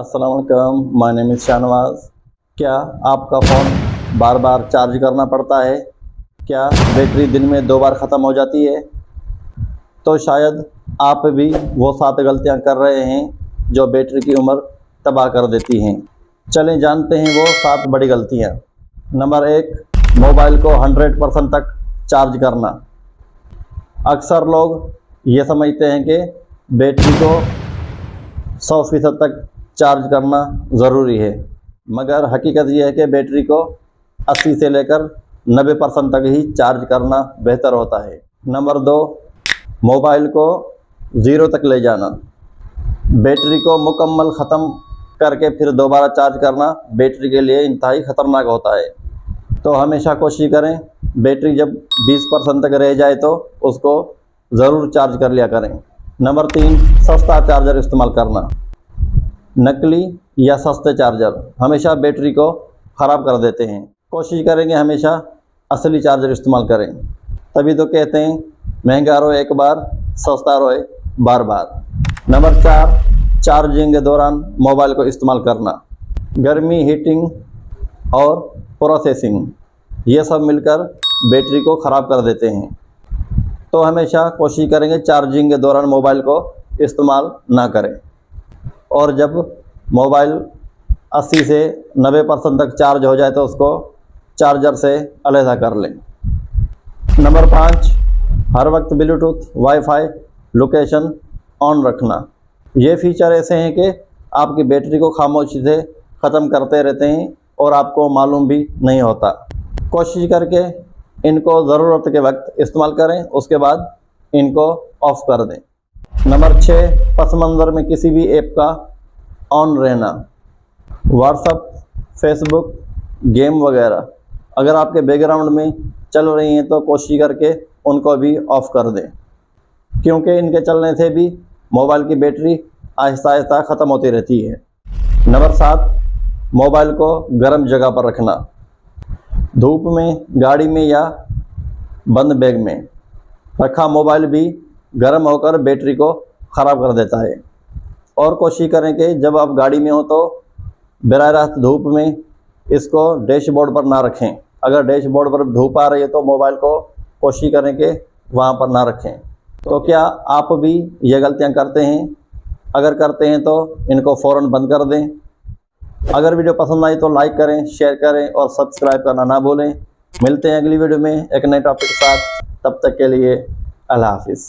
अस्सलाम वालेकुम, my name is Shahnawaz. क्या आपका फ़ोन बार बार चार्ज करना पड़ता है? क्या बैटरी दिन में 2 बार ख़त्म हो जाती है? तो शायद आप भी वो 7 गलतियां कर रहे हैं जो बैटरी की उम्र तबाह कर देती हैं। चलें जानते हैं वो 7 बड़ी गलतियां। नंबर 1, मोबाइल को 100% तक चार्ज करना। अक्सर लोग ये समझते हैं कि बैटरी को 100% तक चार्ज करना ज़रूरी है, मगर हकीकत यह है कि बैटरी को 80 से लेकर 90% तक ही चार्ज करना बेहतर होता है। नंबर 2, मोबाइल को 0 तक ले जाना। बैटरी को मुकम्मल ख़त्म करके फिर दोबारा चार्ज करना बैटरी के लिए इंतहाई ख़तरनाक होता है। तो हमेशा कोशिश करें बैटरी जब 20% तक रह जाए तो उसको ज़रूर चार्ज कर लिया करें। नंबर 3, सस्ता चार्जर इस्तेमाल करना। नकली या सस्ते चार्जर हमेशा बैटरी को ख़राब कर देते हैं। कोशिश करेंगे हमेशा असली चार्जर इस्तेमाल करें, तभी तो कहते हैं महंगा रोए एक बार, सस्ता रोए बार बार। नंबर 4, चार्जिंग के दौरान मोबाइल को इस्तेमाल करना। गर्मी, हीटिंग और प्रोसेसिंग ये सब मिलकर बैटरी को ख़राब कर देते हैं। तो हमेशा कोशिश करेंगे चार्जिंग के दौरान मोबाइल को इस्तेमाल ना करें, और जब मोबाइल 80 से 90% तक चार्ज हो जाए तो उसको चार्जर से अलहदा कर लें। नंबर 5, हर वक्त ब्लूटूथ, वाईफाई लोकेशन ऑन रखना। ये फ़ीचर ऐसे हैं कि आपकी बैटरी को खामोशी से ख़त्म करते रहते हैं और आपको मालूम भी नहीं होता। कोशिश करके इनको ज़रूरत के वक्त इस्तेमाल करें, उसके बाद इनको ऑफ़ कर दें। नंबर 6, पस मंज़र में किसी भी ऐप का ऑन रहना। व्हाट्सअप, फेसबुक, गेम वगैरह अगर आपके बैकग्राउंड में चल रही हैं तो कोशिश करके उनको भी ऑफ़ कर दें, क्योंकि इनके चलने से भी मोबाइल की बैटरी आहिस्ता आहिस्ता ख़त्म होती रहती है। नंबर 7, मोबाइल को गर्म जगह पर रखना। धूप में, गाड़ी में या बंद बैग में रखा मोबाइल भी गर्म होकर बैटरी को ख़राब कर देता है। और कोशिश करें कि जब आप गाड़ी में हो तो बराह रास्त धूप में इसको डैशबोर्ड पर ना रखें। अगर डैशबोर्ड पर धूप आ रही है तो मोबाइल को कोशिश करें कि वहाँ पर ना रखें। तो क्या आप भी ये गलतियाँ करते हैं? अगर करते हैं तो इनको फ़ौरन बंद कर दें। अगर वीडियो पसंद आई तो लाइक करें, शेयर करें और सब्सक्राइब करना ना भूलें। मिलते हैं अगली वीडियो में एक नए टॉपिक के साथ। तब तक के लिए अल्लाह हाफिज़।